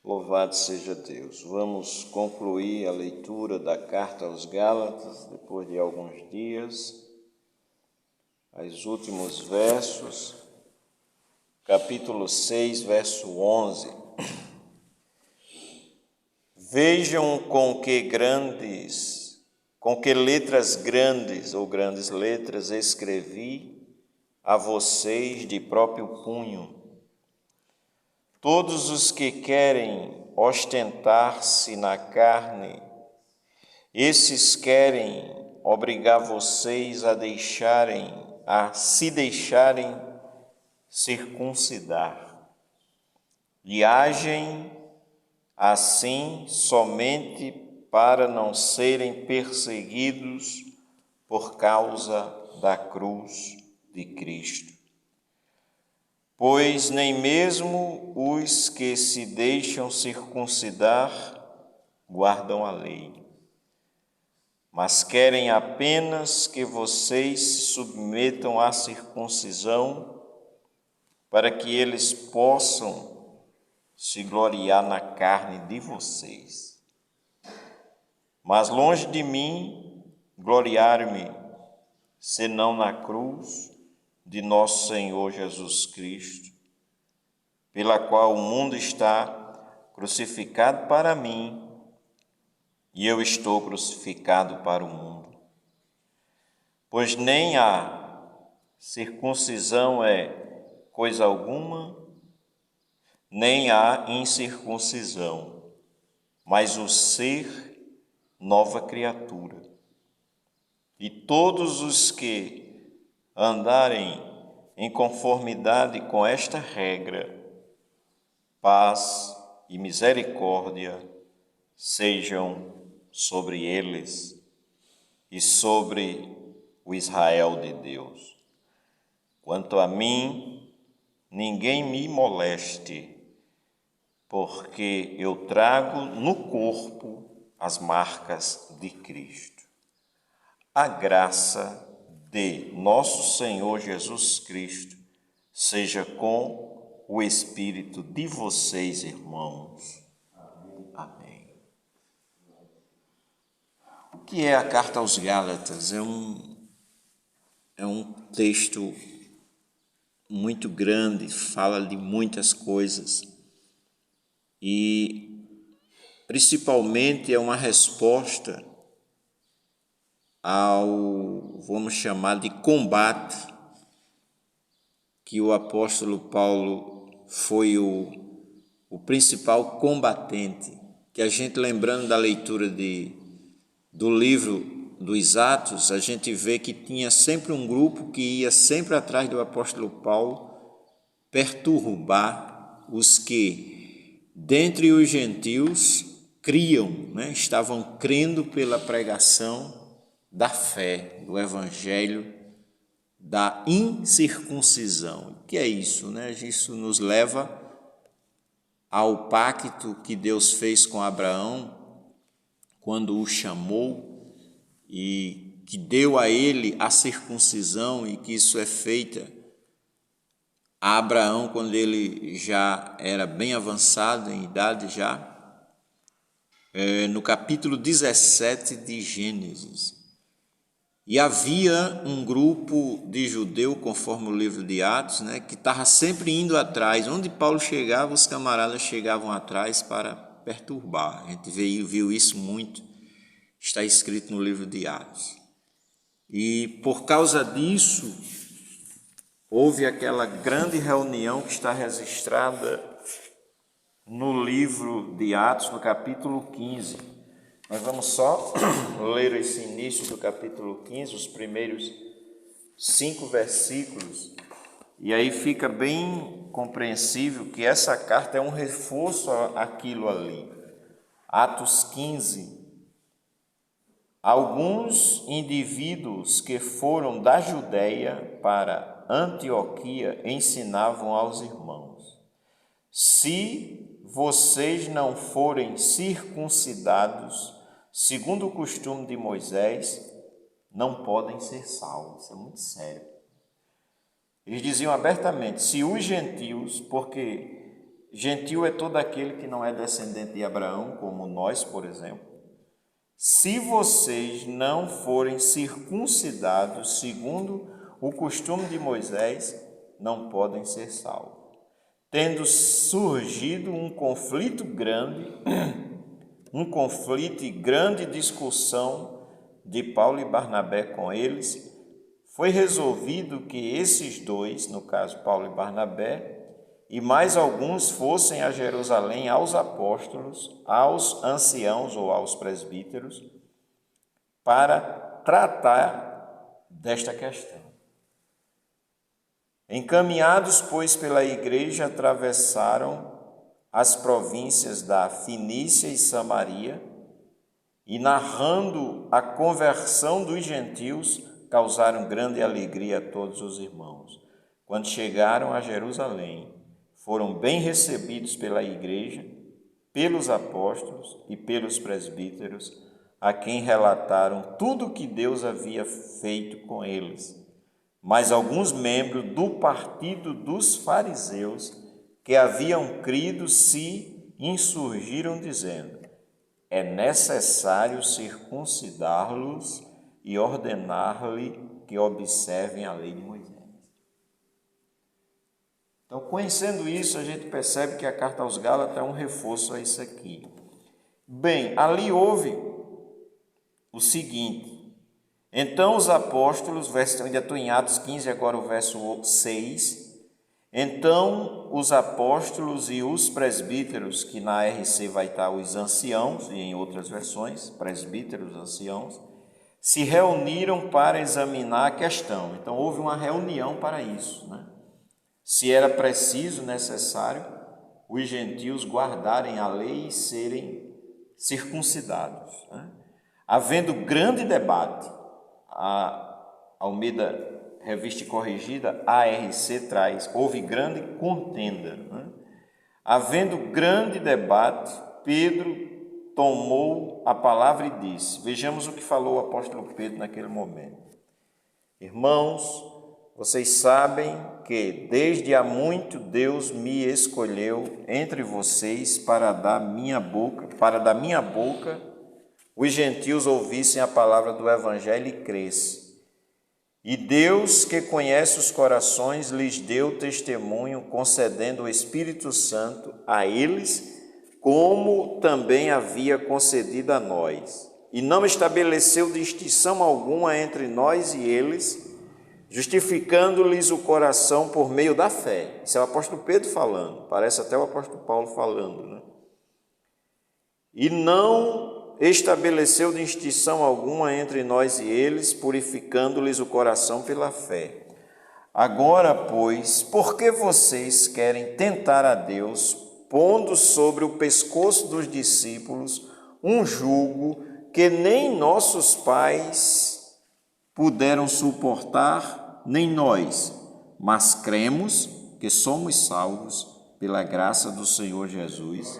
Louvado seja Deus. Vamos concluir a leitura da carta aos Gálatas, depois de alguns dias. Os últimos versos, capítulo 6, verso 11. Vejam com que letras grandes ou grandes letras escrevi a vocês de próprio punho. Todos os que querem ostentar-se na carne, esses querem obrigar vocês a se deixarem circuncidar. E agem assim somente para não serem perseguidos por causa da cruz de Cristo. Pois nem mesmo os que se deixam circuncidar guardam a lei, mas querem apenas que vocês se submetam à circuncisão, para que eles possam se gloriar na carne de vocês. Mas longe de mim gloriar-me, senão na cruz de nosso Senhor Jesus Cristo, pela qual o mundo está crucificado para mim e eu estou crucificado para o mundo. Pois nem a circuncisão é coisa alguma, nem a incircuncisão, mas o ser nova criatura. E todos os que andarem em conformidade com esta regra, paz e misericórdia sejam sobre eles e sobre o Israel de Deus. Quanto a mim, ninguém me moleste, porque eu trago no corpo as marcas de Cristo. A graça de nosso Senhor Jesus Cristo seja com o espírito de vocês, irmãos. Amém. O que é a carta aos Gálatas? É um texto muito grande, fala de muitas coisas e principalmente é uma resposta ao, vamos chamar de combate, que o apóstolo Paulo foi o principal combatente, que a gente, lembrando da leitura do livro dos Atos, a gente vê que tinha sempre um grupo que ia sempre atrás do apóstolo Paulo perturbar os que, dentre os gentios, criam, estavam crendo pela pregação da fé, do evangelho, da incircuncisão. O que é isso? Isso nos leva ao pacto que Deus fez com Abraão, quando o chamou e que deu a ele a circuncisão, e que isso é feita a Abraão quando ele já era bem avançado em idade já, no capítulo 17 de Gênesis. E havia um grupo de judeu, conforme o livro de Atos, que estava sempre indo atrás. Onde Paulo chegava, os camaradas chegavam atrás para perturbar. A gente viu isso muito, está escrito no livro de Atos. E por causa disso, houve aquela grande reunião que está registrada no livro de Atos, no capítulo 15. Nós vamos só ler esse início do capítulo 15, os primeiros 5 versículos, e aí fica bem compreensível que essa carta é um reforço àquilo ali. Atos 15. Alguns indivíduos que foram da Judéia para Antioquia ensinavam aos irmãos: se vocês não forem circuncidados segundo o costume de Moisés, não podem ser salvos. Isso é muito sério. Eles diziam abertamente: se os gentios, porque gentil é todo aquele que não é descendente de Abraão, como nós, por exemplo. Se vocês não forem circuncidados segundo o costume de Moisés, não podem ser salvos. Tendo surgido um conflito e grande discussão de Paulo e Barnabé com eles, foi resolvido que esses dois, no caso Paulo e Barnabé, e mais alguns fossem a Jerusalém aos apóstolos, aos anciãos ou aos presbíteros, para tratar desta questão. Encaminhados, pois, pela igreja, atravessaram as províncias da Finícia e Samaria, e narrando a conversão dos gentios, causaram grande alegria a todos os irmãos. Quando chegaram a Jerusalém, foram bem recebidos pela igreja, pelos apóstolos e pelos presbíteros, a quem relataram tudo o que Deus havia feito com eles. Mas alguns membros do partido dos fariseus que haviam crido se insurgiram, dizendo: é necessário circuncidá-los e ordenar-lhe que observem a lei de Moisés. Então, conhecendo isso, a gente percebe que a carta aos Gálatas é um reforço a isso aqui. Bem, ali houve o seguinte: então os apóstolos, ainda estou em Atos 15, agora o verso 6. Então os apóstolos e os presbíteros, que na RC vai estar os anciãos, e em outras versões, presbíteros, anciãos, se reuniram para examinar a questão. Então houve uma reunião para isso, né? Se era preciso, necessário, os gentios guardarem a lei e serem circuncidados, né? Havendo grande debate, a Almeida Revista e Corrigida, ARC traz, houve grande contenda, né? Havendo grande debate, Pedro tomou a palavra e disse, vejamos o que falou o apóstolo Pedro naquele momento: irmãos, vocês sabem que desde há muito Deus me escolheu entre vocês para da minha boca os gentios ouvissem a palavra do evangelho e crescem. E Deus, que conhece os corações, lhes deu testemunho, concedendo o Espírito Santo a eles, como também havia concedido a nós. E não estabeleceu distinção alguma entre nós e eles, justificando-lhes o coração por meio da fé. Isso é o apóstolo Pedro falando, parece até o apóstolo Paulo falando, né? E não estabeleceu distinção alguma entre nós e eles, purificando-lhes o coração pela fé. Agora, pois, por que vocês querem tentar a Deus, pondo sobre o pescoço dos discípulos um jugo que nem nossos pais puderam suportar, nem nós, mas cremos que somos salvos pela graça do Senhor Jesus,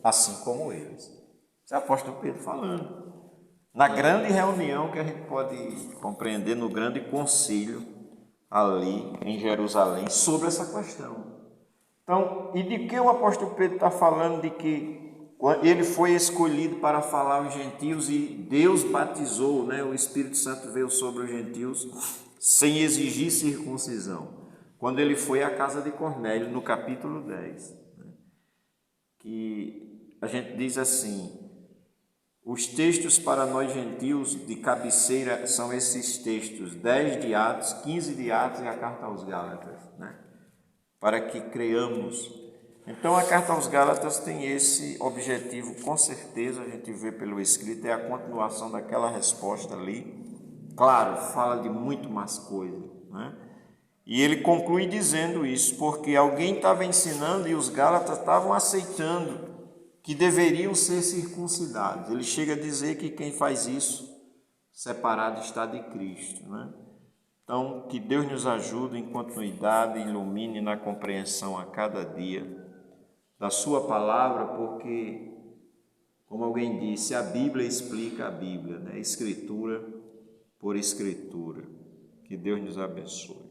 assim como eles. Esse é o apóstolo Pedro falando. Na grande reunião que a gente pode compreender, no grande concílio ali em Jerusalém, sobre essa questão. Então, e de que o apóstolo Pedro está falando? De que ele foi escolhido para falar aos gentios e Deus batizou, né? O Espírito Santo veio sobre os gentios sem exigir circuncisão. Quando ele foi à casa de Cornélio, no capítulo 10, né? Que a gente diz assim: os textos para nós gentios de cabeceira são esses textos, 10 de Atos, 15 de Atos e a carta aos Gálatas, né? Para que creiamos. Então a carta aos Gálatas tem esse objetivo, com certeza, a gente vê pelo escrito, é a continuação daquela resposta ali. Claro, fala de muito mais coisa, né? E ele conclui dizendo isso, porque alguém estava ensinando e os Gálatas estavam aceitando que deveriam ser circuncidados. Ele chega a dizer que quem faz isso, separado está de Cristo, né? Então, que Deus nos ajude em continuidade, ilumine na compreensão a cada dia da sua palavra, porque, como alguém disse, a Bíblia explica a Bíblia, né? Escritura por escritura. Que Deus nos abençoe.